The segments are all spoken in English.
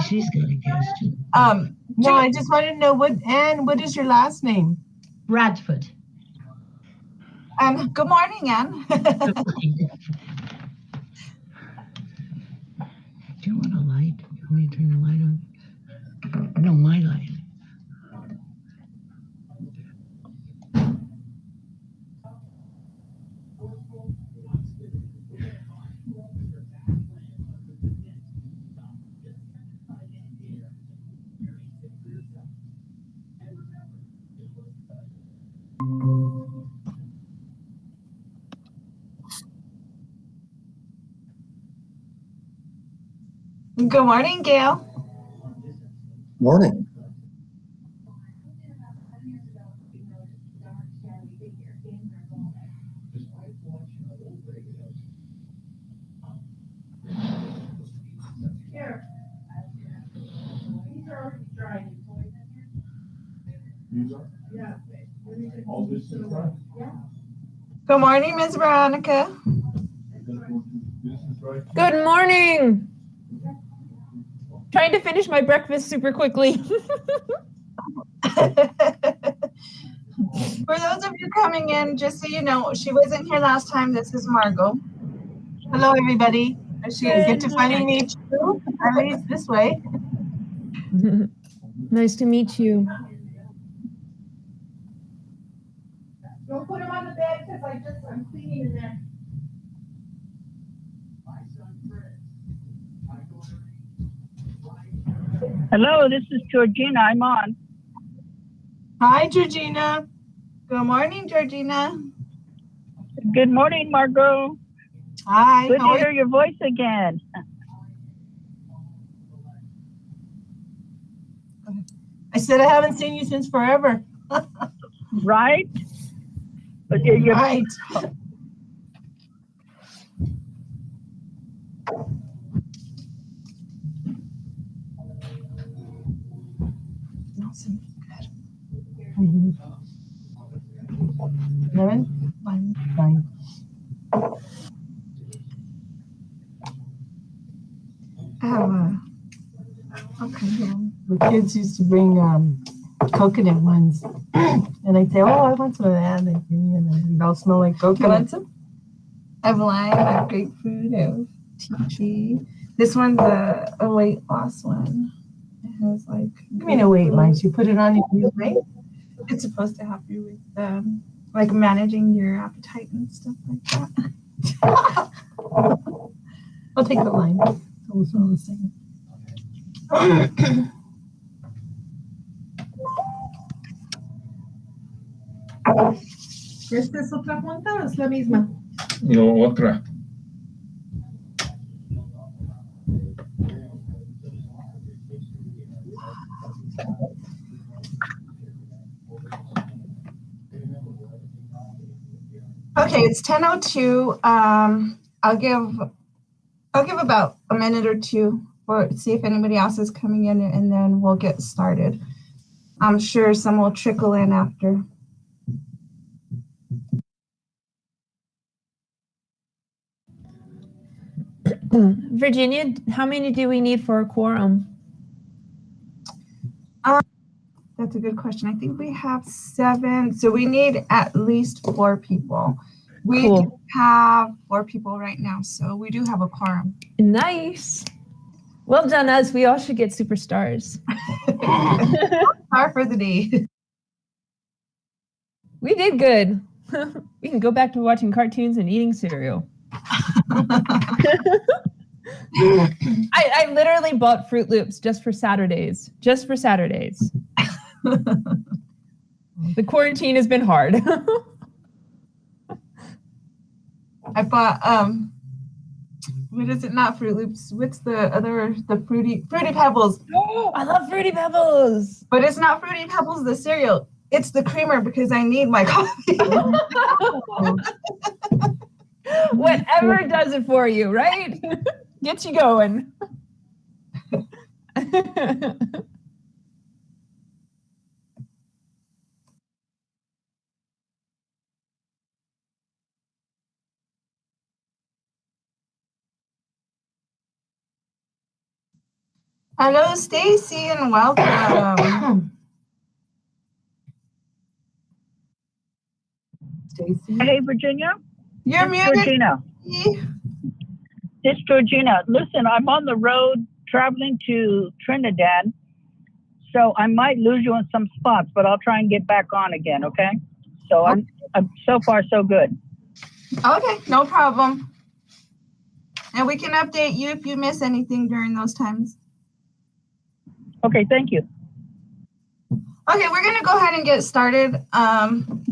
She's got a question. No, I just wanted to know what is your last name? Bradford. Good morning, Anne. Good morning. Do you want a light? You want me to turn the light on? No, my light. Good morning, Gail. Morning. Good morning, Ms. Veronica. Good morning. Trying to finish my breakfast super quickly. For those of you coming in, just so you know, she wasn't here last time. This is Margot. Hello, everybody. She get to finally meet you, at least this way. Nice to meet you. Don't put him on the bed because I'm cleaning in there. Hello, this is Georgina. I'm on. Hi, Georgina. Good morning, Georgina. Good morning, Margot. Hi. Good to hear your voice again. I said I haven't seen you since forever. Right? But you're right. Fine. Okay. The kids used to bring coconut ones, and I'd say, "Oh, I want some of that." They give me, and it all smell like coconut. You want some? I have lime, I have grapefruit, I have tea tree. This one's a weight loss one. It has like. I mean, a weight loss. You put it on your weight. It's supposed to help you with like managing your appetite and stuff like that. I'll take the lime. We'll smell the same. ¿Esta es otra junta o es la misma? No, otra. Okay, it's 10:02. I'll give about a minute or two for see if anybody else is coming in, and then we'll get started. I'm sure some will trickle in after. Virginia, how many do we need for a quorum? That's a good question. I think we have 7, so we need at least 4 people. We do have 4 people right now, so we do have a quorum. Nice. Well done, us. We all should get superstars. Star for the day. We did good. We can go back to watching cartoons and eating cereal. I literally bought Fruit Loops just for Saturdays. Just for Saturdays. The quarantine has been hard. I bought what is it? Not Fruit Loops. What's the other? The Fruity Pebbles. Oh, I love Fruity Pebbles. But it's not Fruity Pebbles, the cereal. It's the creamer because I need my coffee. Whatever does it for you, right? Gets you going. Hello, Stacy, and welcome. Stacy. Hey, Virginia. You're It's muted. Georgina. It's Georgina. Listen, I'm on the road traveling to Trinidad, so I might lose you in some spots, but I'll try and get back on again, okay? So I'm so far so good. Okay, no problem. And we can update you if you miss anything during those times. Okay, thank you. Okay, we're gonna go ahead and get started.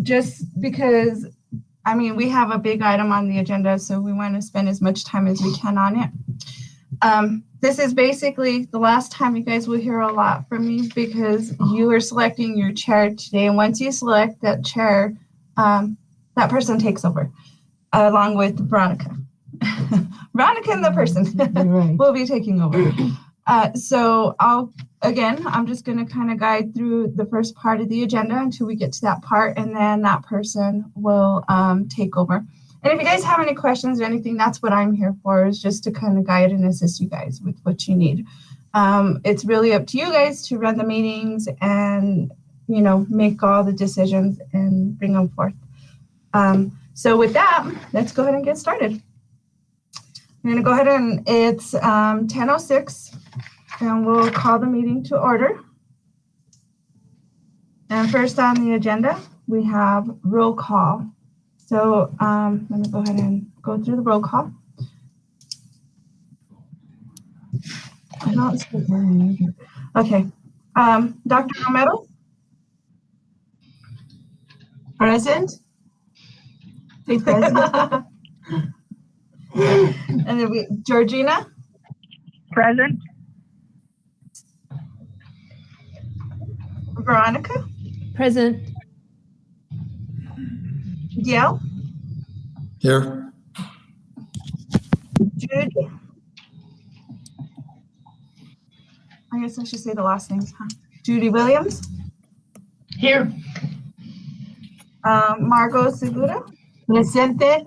Just because, I mean, we have a big item on the agenda, so we want to spend as much time as we can on it. This is basically the last time you guys will hear a lot from me because you are selecting your chair today. And once you select that chair, that person takes over along with Veronica. Veronica and the person Right. will be taking over. So I'm just going to kind of guide through the first part of the agenda until we get to that part, and then that person will take over. And if you guys have any questions or anything, that's what I'm here for, is just to kind of guide and assist you guys with what you need. It's really up to you guys to run the meetings and, you know, make all the decisions and bring them forth. So with that, let's go ahead and get started. I'm going to go ahead and it's 10:06, and we'll call the meeting to order. And first on the agenda, we have roll call. So let me go ahead and go through the roll call. I don't see her either. Okay. Dr. Romero? Present? Say present. And then Georgina? Present? Veronica? Present. Gail? Here. Judy? I guess I should say the last names, huh? Judy Williams? Here. Margot Segura? Presente.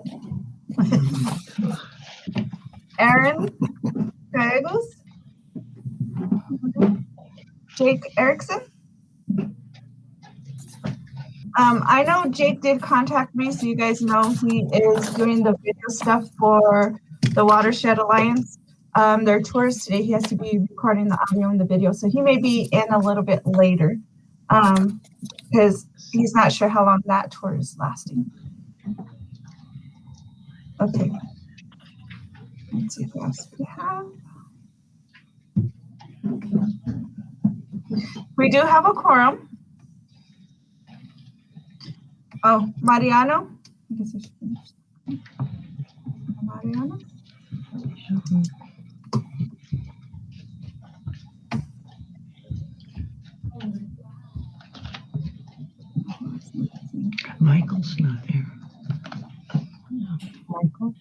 Aaron Gallegos? Jake Erickson? I know Jake did contact me, so you guys know he is doing the video stuff for the Watershed Alliance. Their tours today, he has to be recording the audio and the video, so he may be in a little bit later because he's not sure how long that tour is lasting. Okay. Let's see what else we have. We do have a quorum. Oh, Mariano? I guess I should finish. Mariano? Michael's not there. Michael.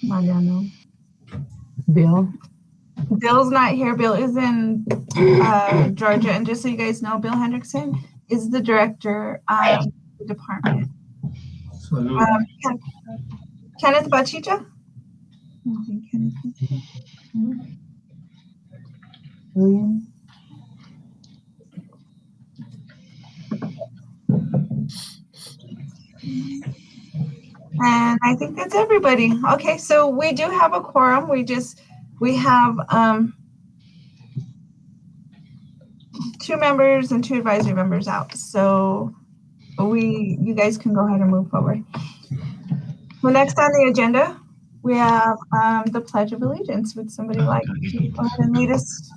Mariano. Bill. Bill's not here. Bill is in Georgia. And just so you guys know, Bill Hendrickson is the director of the department. Kenneth Bachicha? I don't think Kenneth is here. William. And I think that's everybody. Okay, so we do have a quorum. We have 2 members and 2 advisory members out. So you guys can go ahead and move forward. Well, next on the agenda, we have the Pledge of Allegiance. Would somebody like to go ahead and lead us?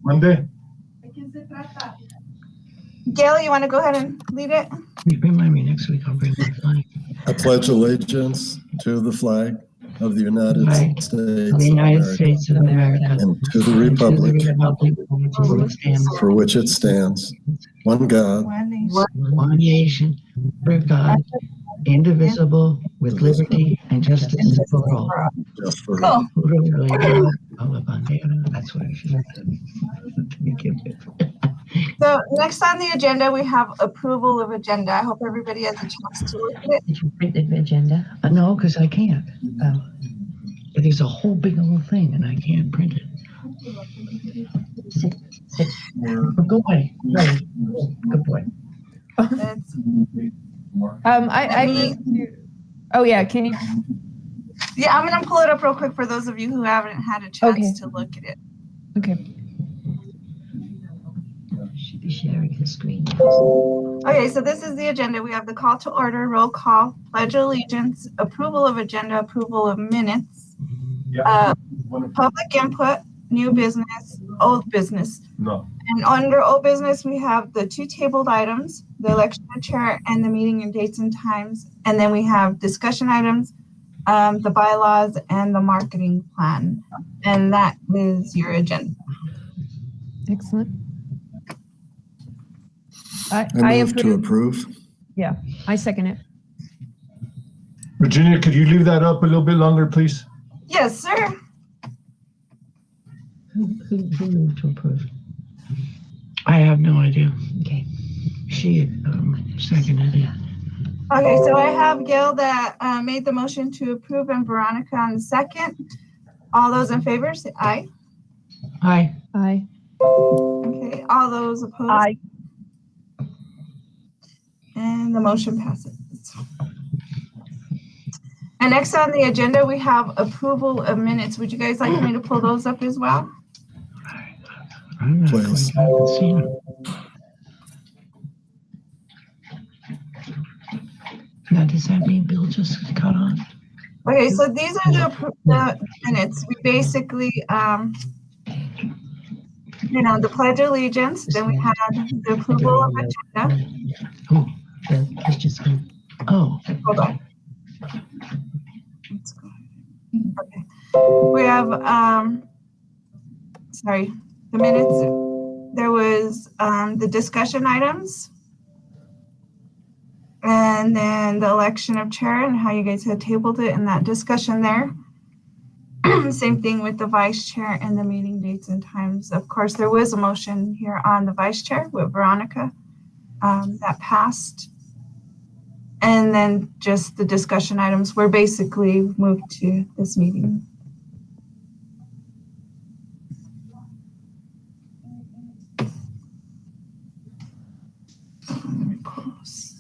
Monday. Gail, you want to go ahead and lead it? Remind me next week, I'll bring my flag. I pledge allegiance to the flag of the United Flag States of the United States of America, and to the and to republic the republic for which it stands, for which it stands, one God, One nation. one nation, under God, indivisible, with liberty and justice for all. just for Cool. That's what I should have said. So next on the agenda, we have approval of agenda. I hope everybody has a chance to look at it. Did you print the agenda? No, because I can't. It is a whole big old thing, and I can't print it. But go away. Right. Good boy. It's- I moved to, oh yeah, can you? yeah, I'm gonna pull it up real quick for those of you who haven't had a chance Okay. to look at it. Okay. Should be sharing his screen. Okay, so this is the agenda. We have the call to order, roll call, pledge of allegiance, approval of agenda, approval of minutes, public input, new business, old business. No. And under old business, we have the two tabled items, the election of chair and the meeting and dates and times. And then we have discussion items, the bylaws and the marketing plan. And that is your agenda. Excellent. I move to approve. Yeah, I second it. Virginia, could you leave that up a little bit longer, please? Yes, sir. Who moved to approve? I have no idea. Okay. She seconded it. Okay, so I have Gail that made the motion to approve and Veronica on the second. All those in favor, say aye. Aye. Aye. Okay, all those opposed? Aye. And the motion passes. And next on the agenda, we have approval of minutes. Would you guys like me to pull those up as well? I'm not Please. quite sure I can see them. Now, does that mean Bill just got on? Okay, so these are the minutes. We basically, the Pledge of Allegiance, then we had the approval of agenda. Oh, let's just go. Oh, Hold on. Let's go. Okay. We have, the minutes. There was the discussion items. And then the election of chair and how you guys had tabled it in that discussion there. Same thing with the vice chair and the meeting dates and times. Of course, there was a motion here on the vice chair with Veronica that passed. And then just the discussion items were basically moved to this meeting. Let me pause.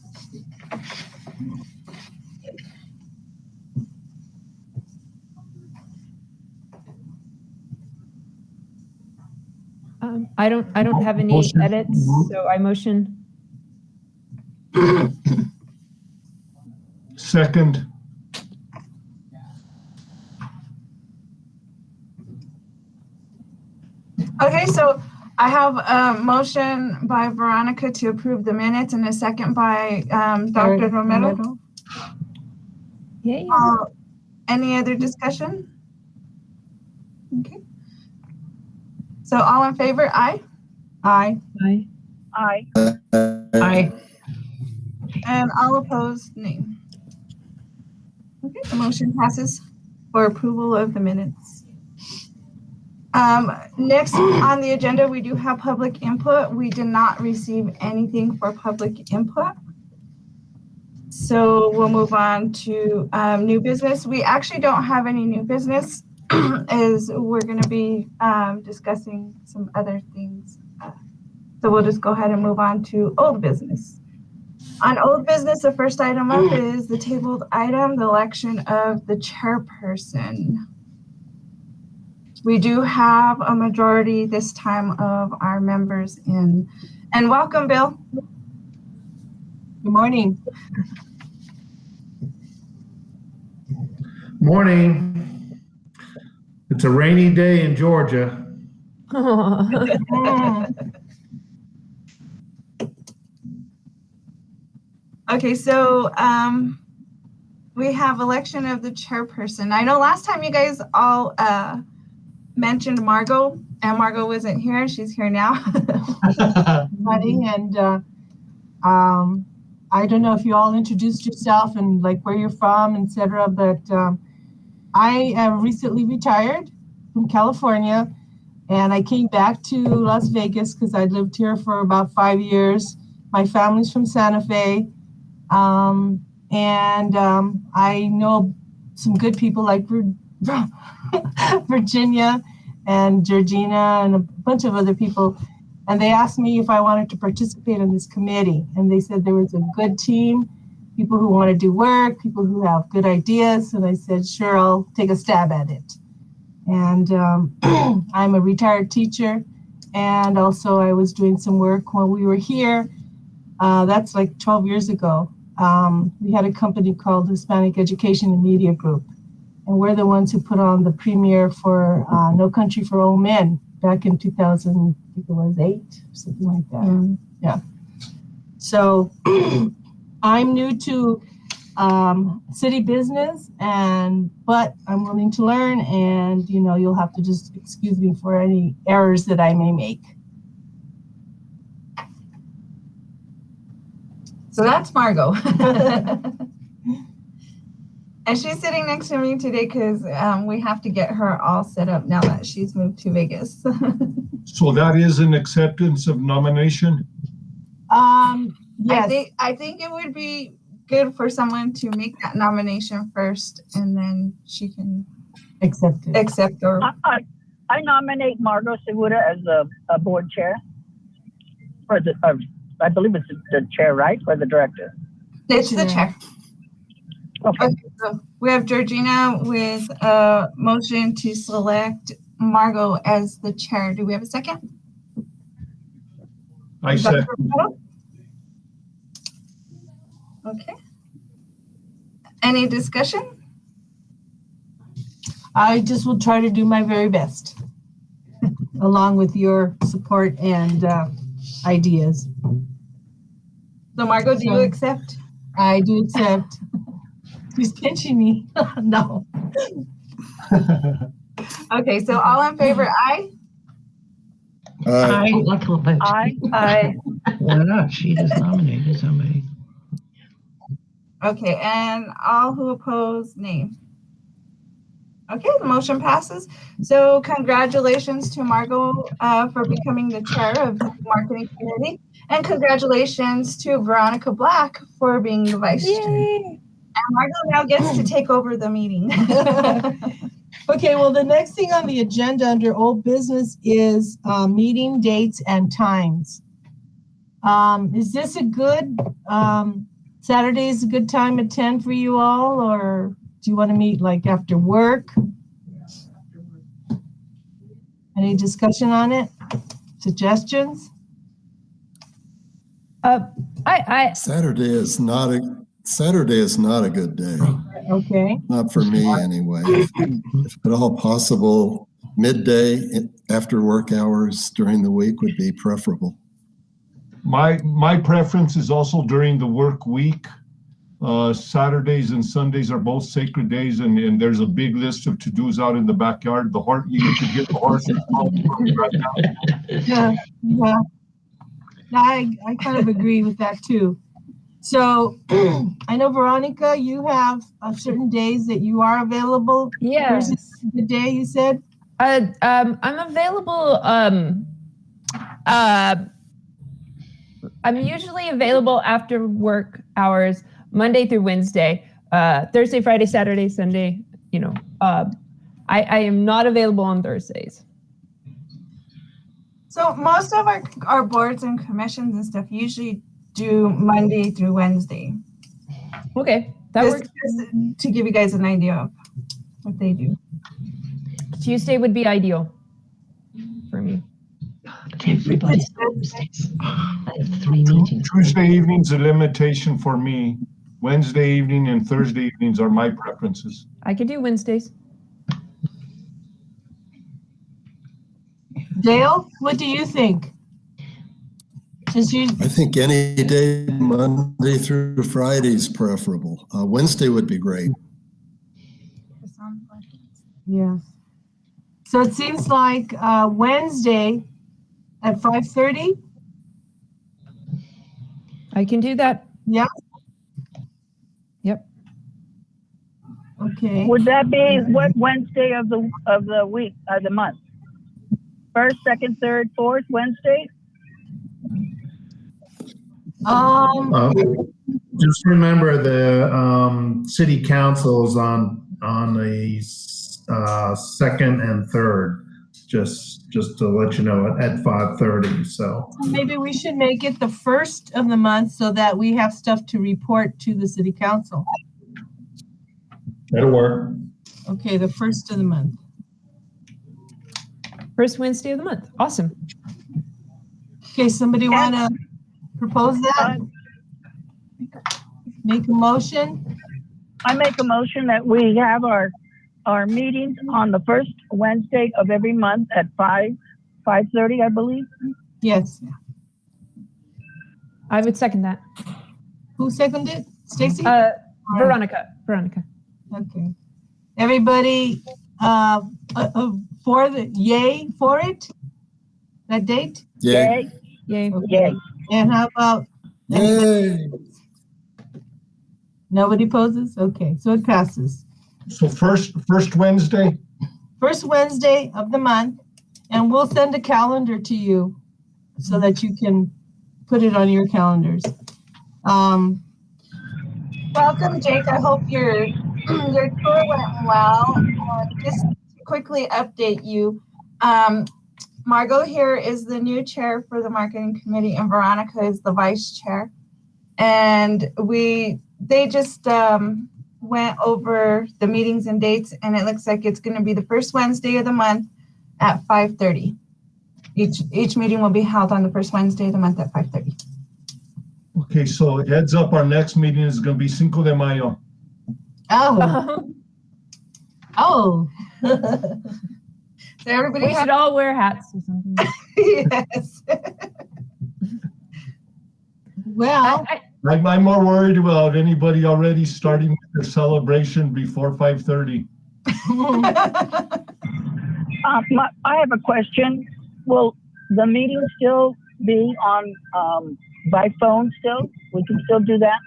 I don't have any Motion. edits, so I motion. Second. Okay, so I have a motion by Veronica to approve the minutes and a second by Dr. Romero. Yay. Any other discussion? Okay. So all in favor, aye? Aye. Aye. Aye. aye. And all opposed, nay. Okay, the motion passes for approval of the minutes. Next on the agenda, we do have public input. We did not receive anything for public input. So we'll move on to new business. We actually don't have any new business as we're going to be discussing some other things. So we'll just go ahead and move on to old business. On old business, the first item up is the tabled item, the election of the chairperson. We do have a majority this time of our members in. And welcome, Bill. Good morning. Morning. It's a rainy day in Georgia. Okay, so we have election of the chairperson. I know last time you guys all mentioned Margot, and Margot wasn't here. She's here now. Buddy, and I don't know if you all introduced yourself and like where you're from, etc. But I am recently retired from California. And I came back to Las Vegas because I lived here for about 5 years. My family's from Santa Fe. I know some good people like Virginia and Georgina and a bunch of other people. And they asked me if I wanted to participate in this committee. And they said there was a good team, people who want to do work, people who have good ideas. And I said, sure, I'll take a stab at it. And I'm a retired teacher. And also I was doing some work while we were here. That's like 12 years ago. We had a company called Hispanic Education and Media Group. And we're the ones who put on the premiere for No Country for Old Men back in 2000, I think it was 8, something like that. Yeah. So I'm new to city business, but I'm willing to learn, and you'll have to just excuse me for any errors that I may make. So that's Margot. And she's sitting next to me today because we have to get her all set up now that she's moved to Vegas. So that is an acceptance of nomination? Yes. I think it would be good for someone to make that nomination first, and then she can accept or I nominate Margot Segura as a board chair. Or I believe it's the chair, right? Or the director? It's the chair. Okay. So we have Georgina with a motion to select Margot as the chair. Do we have a second? I second. Okay. Any discussion? I just will try to do my very best, along with your support and ideas. So Margot, do you accept? I do accept. She's pinching me. No. Okay, so all in favor, aye? I like a little Aye. Why not? She has nominated somebody. Okay, and all who oppose, nay. Okay, the motion passes. So congratulations to Margot for becoming the chair of the marketing committee, and congratulations to Veronica Black for being the vice chair. And Margot now gets to take over the meeting. Okay, well, the next thing on the agenda under old business is meeting dates and times. Is this a good, Saturday is a good time at 10 for you all, or do you want to meet like after work? Any discussion on it? Suggestions? Saturday is not a good day. Okay. Not for me anyway. If at all possible, midday after work hours during the week would be preferable. My preference is also during the work week. Saturdays and Sundays are both sacred days, and there's a big list of to-dos out in the backyard. You could get the horses right now. Yeah. I kind of agree with that too. So I know, Veronica, you have certain days that you are available. Yeah. Where's the day you said? I'm available. I'm usually available after work hours, Monday through Wednesday. Thursday, Friday, Saturday, Sunday. I am not available on Thursdays. So most of our boards and commissions and stuff usually do Monday through Wednesday. Okay, that works. Just to give you guys an idea of what they do. Tuesday would be ideal for me. Everybody's Thursdays. I have 3 meetings. Tuesday evening's a limitation for me. Wednesday evening and Thursday evenings are my preferences. I could do Wednesdays. Dale, what do you think? I think any day, Monday through Friday is preferable. Wednesday would be great. Yeah. So it seems like Wednesday at 5:30. I can do that. Yeah. Yep. Okay. Would that be what Wednesday of the week, the month? first, second, third, fourth Wednesday? Just remember the city council's on the second and third. Just to let you know at 5:30. So maybe we should make it the first of the month so that we have stuff to report to the city council. that'll work. Okay, the first of the month. First Wednesday of the month. Awesome. Okay, somebody want to propose that? Make a motion? I make a motion that we have our meetings on the first Wednesday of every month at 5:30, I believe. Yes. I would second that. Who seconded? Stacy? Veronica. Okay. Everybody for it? That date? Yay. Yay. Yay. And how about Yay. nobody poses? Okay, so it passes. So first Wednesday? First Wednesday of the month, and we'll send a calendar to you so that you can put it on your calendars. Welcome, Jake. I hope your tour went well. Just to quickly update you, Margot here is the new chair for the marketing committee, and Veronica is the vice chair. And they just went over the meetings and dates, and it looks like it's going to be the first Wednesday of the month at 5:30. Each meeting will be held on the first Wednesday of the month at 5:30. Okay, so heads up, our next meeting is going to be Cinco de Mayo. Oh. Oh. So everybody We should all wear hats or something. yes. Well, I'm more worried about anybody already starting their celebration before 5:30. I have a question. Will the meeting still be on by phone still? We can still do that?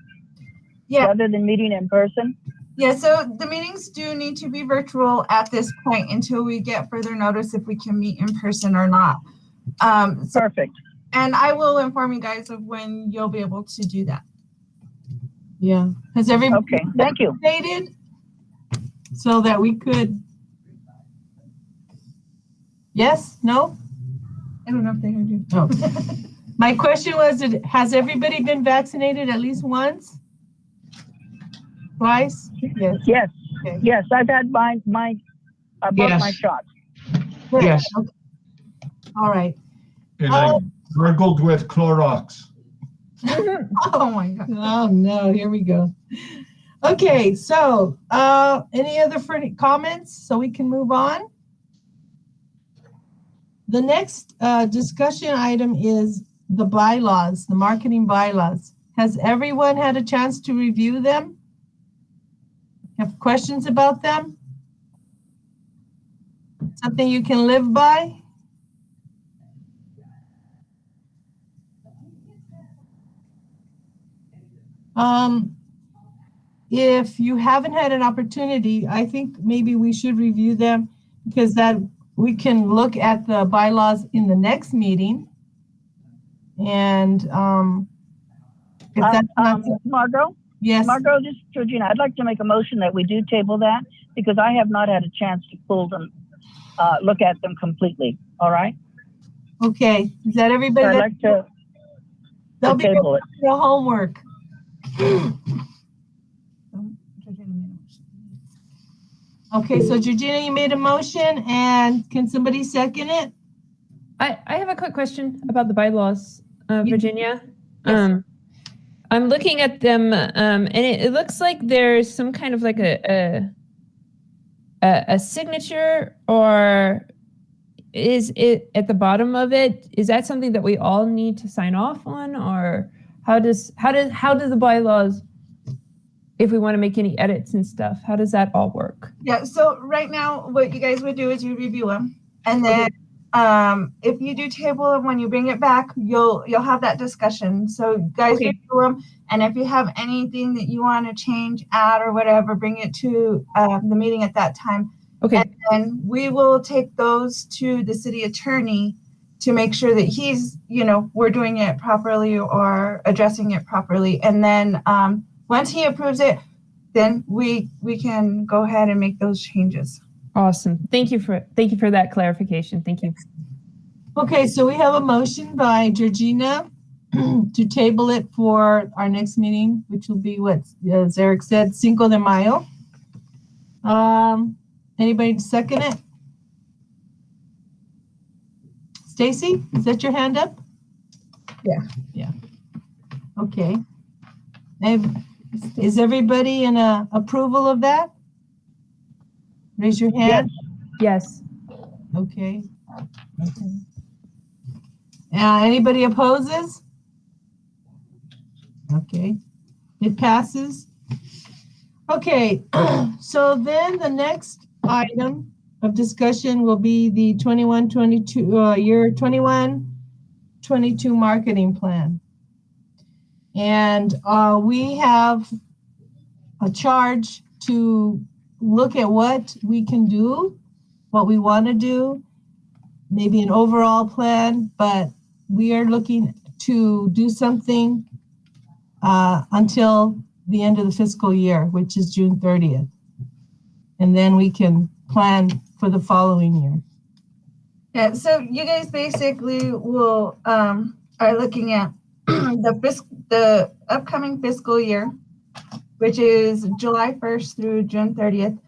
Yeah. Rather than meeting in person? Yeah, so the meetings do need to be virtual at this point until we get further notice if we can meet in person or not. Perfect. And I will inform you guys of when you'll be able to do that. yeah. Has everybody Okay, thank you. stated so that we could? Yes? No? I don't know if they heard you. Oh. My question was, has everybody been vaccinated at least once? Twice? Yes. Yes, Okay. yes, I've had both Yes. my shots. Good. Yes. Okay. All right. And I gargled with Clorox. Oh my God. Oh no, here we go. Okay, so any other comments so we can move on? The next discussion item is the bylaws, the marketing bylaws. Has everyone had a chance to review them? Have questions about them? Something you can live by? If you haven't had an opportunity, I think maybe we should review them because that we can look at the bylaws in the next meeting. And if that's not, Margot? yes, Margot, this is Georgina. I'd like to make a motion that we do table that because I have not had a chance to pull them, look at them completely. All right? okay. Is that So everybody? I'd like to They'll be table it. your homework. Okay, so Georgina, you made a motion, and can somebody second it? I have a quick question about the bylaws, Virginia. Yes. I'm looking at them, and it looks like there's some kind of like a signature, or is it at the bottom of it? Is that something that we all need to sign off on, or how do the bylaws, if we want to make any edits and stuff, how does that all work? Yeah, so right now, what you guys would do is you review them. And then if you do table them, when you bring it back, you'll have that discussion. So guys, Okay. review them. And if you have anything that you want to change, add, or whatever, bring it to the meeting at that time. Okay. And we will take those to the city attorney to make sure that he's, we're doing it properly or addressing it properly. And then once he approves it, then we can go ahead and make those changes. Awesome. Thank you for that clarification. Thank you. Okay, so we have a motion by Georgina to table it for our next meeting, which will be what, as Eric said, Cinco de Mayo. Anybody to second it? Stacy, is that your hand up? Yeah. Okay. And is everybody in approval of that? Raise your hand. Yes. Okay. Anybody opposes? Okay. It passes. Okay. So then the next item of discussion will be the 21-22 year 21-22 marketing plan. And we have a charge to look at what we can do, what we want to do, maybe an overall plan, but we are looking to do something until the end of the fiscal year, which is June 30th. And then we can plan for the following year. Yeah, so you guys basically will are looking at the upcoming fiscal year, which is July 1st through June 30th,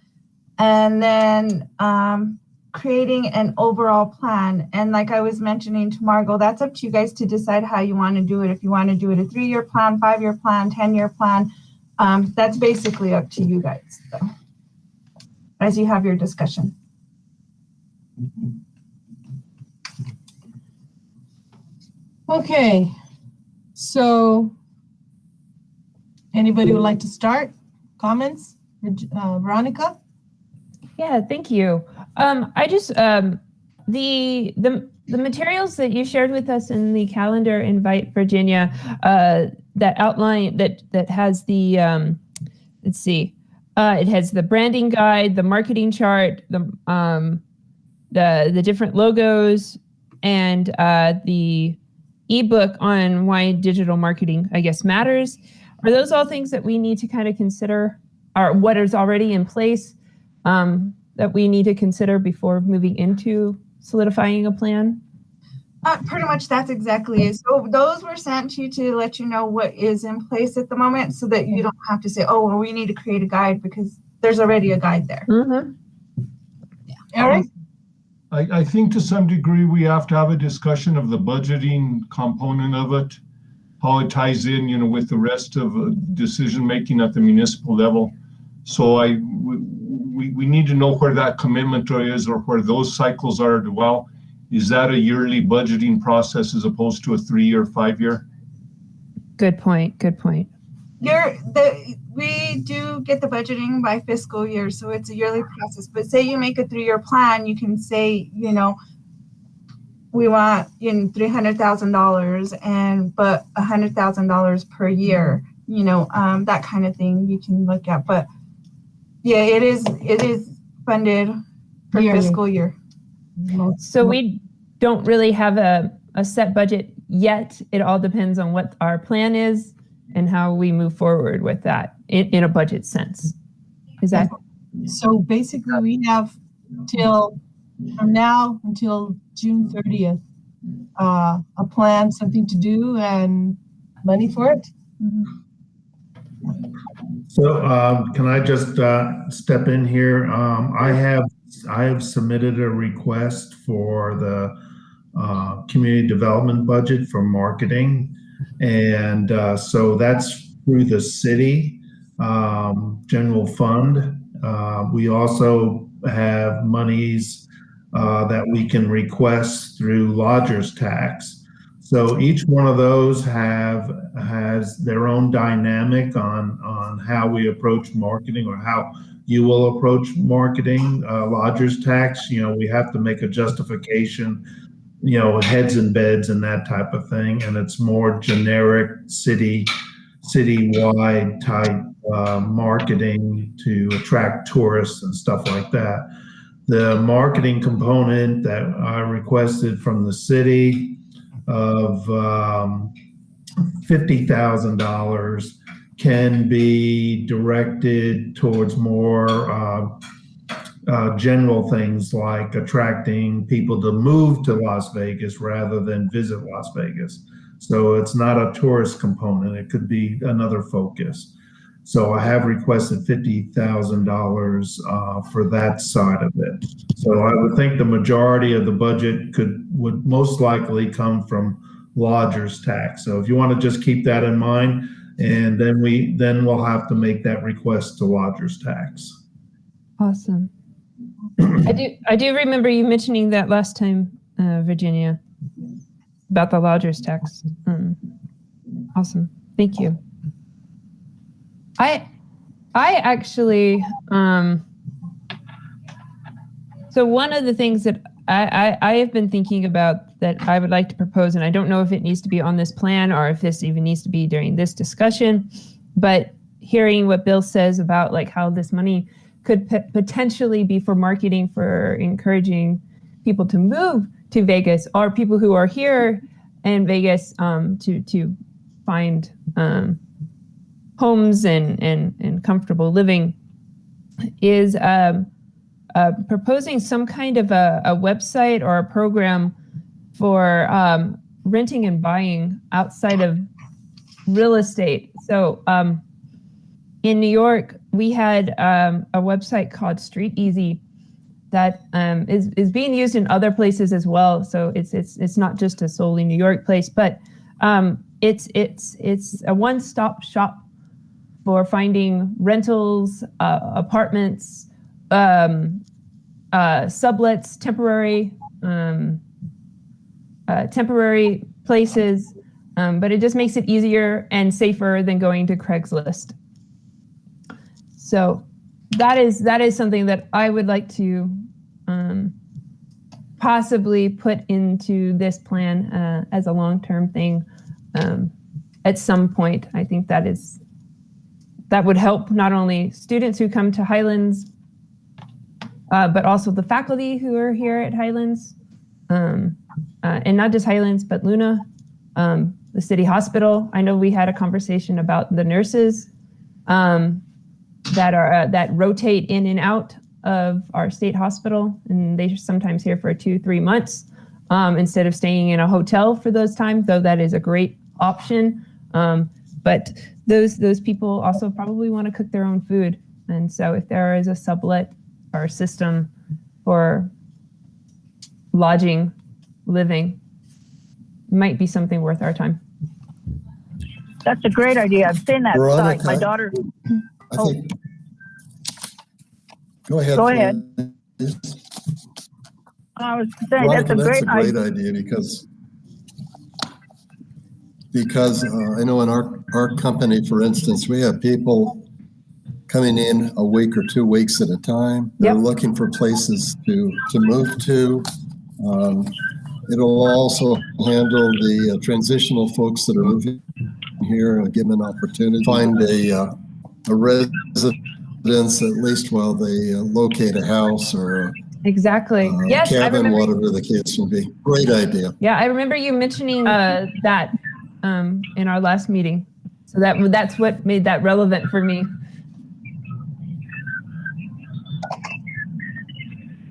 and then creating an overall plan. And like I was mentioning to Margot, that's up to you guys to decide how you want to do it. If you want to do it a 3-year plan, 5-year plan, 10-year plan, that's basically up to you guys, though, as you have your discussion. Okay, so anybody would like to start? Comments? Veronica? Yeah, thank you. I just the materials that you shared with us in the calendar invite, Virginia, that outline that has the let's see, it has the branding guide, the marketing chart, the different logos, and the ebook on why digital marketing, I guess, matters. Are those all things that we need to kind of consider, or what is already in place that we need to consider before moving into solidifying a plan? Pretty much that's exactly it. So those were sent to you to let you know what is in place at the moment so that you don't have to say, oh, well, we need to create a guide, because there's already a guide there. Mm-hmm. Yeah. Eric? I think to some degree we have to have a discussion of the budgeting component of it, how it ties in, with the rest of decision making at the municipal level. So we need to know where that commitment is, or where those cycles are as well. Is that a yearly budgeting process as opposed to a 3-year, 5-year? Good point. Good point. We do get the budgeting by fiscal year, so it's a yearly process. But say you make a 3-year plan, you can say, we want $300,000 but $100,000 per year, that kind of thing you can look at. But yeah, it is funded per fiscal year. So we don't really have a set budget yet. It all depends on what our plan is and how we move forward with that in a budget sense. Is that? So basically we have from now until June 30th, a plan, something to do, and money for it. So can I just step in here? I have submitted a request for the community development budget for marketing. And so that's through the city general fund. We also have monies that we can request through lodger's tax. So each one of those has their own dynamic on how we approach marketing, or how you will approach marketing. Lodger's tax, we have to make a justification, heads and beds and that type of thing, and it's more generic citywide type marketing to attract tourists and stuff like that. The marketing component that I requested from the city of $50,000 can be directed towards more general things like attracting people to move to Las Vegas rather than visit Las Vegas. So it's not a tourist component. It could be another focus. So I have requested $50,000 for that side of it. So I would think the majority of the budget would most likely come from lodger's tax. So if you want to just keep that in mind, and then we'll have to make that request to lodger's tax. Awesome. I do remember you mentioning that last time, Virginia, about the lodger's tax. Awesome. Thank you. I actually, so one of the things that I have been thinking about that I would like to propose, and I don't know if it needs to be on this plan or if this even needs to be during this discussion, but hearing what Bill says about like how this money could potentially be for marketing, for encouraging people to move to Vegas, or people who are here in Vegas to find homes and comfortable living, is proposing some kind of a website or a program for renting and buying outside of real estate. So in New York, we had a website called Street Easy that is being used in other places as well. So it's not just a solely New York place, but it's a one-stop shop for finding rentals, apartments, sublets, temporary places, but it just makes it easier and safer than going to Craigslist. So that is something that I would like to possibly put into this plan as a long-term thing at some point. I think that would help not only students who come to Highlands, but also the faculty who are here at Highlands, and not just Highlands, but Luna, the city hospital. I know we had a conversation about the nurses that rotate in and out of our state hospital, and they're sometimes here for 2-3 months instead of staying in a hotel for those times, though that is a great option. But those people also probably want to cook their own food. And so if there is a sublet or a system for lodging, living, might be something worth our time. That's a great idea. I've seen that Veronica, site. My daughter. I think. Go ahead. Go ahead. Please. I was saying Veronica, that's a great idea because I know in our company, for instance, we have people coming in a week or 2 weeks at a time. They're looking for places to move to. It'll also handle the transitional folks that are moving here and give them an opportunity to find a residence at least while they locate a house or Exactly. Yes, cabin, whatever the case may be. Great idea. Yeah, I remember you mentioning that in our last meeting. So that's what made that relevant for me.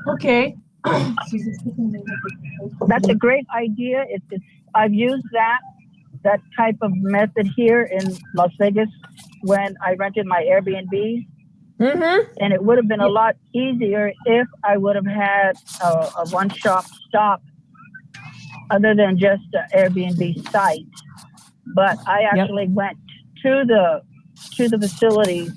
Okay. That's a great idea. I've used that type of method here in Las Vegas when I rented my Airbnb. Mm-hmm. And it would have been a lot easier if I would have had a one-stop stop other than just an Airbnb site. But I actually went to the facility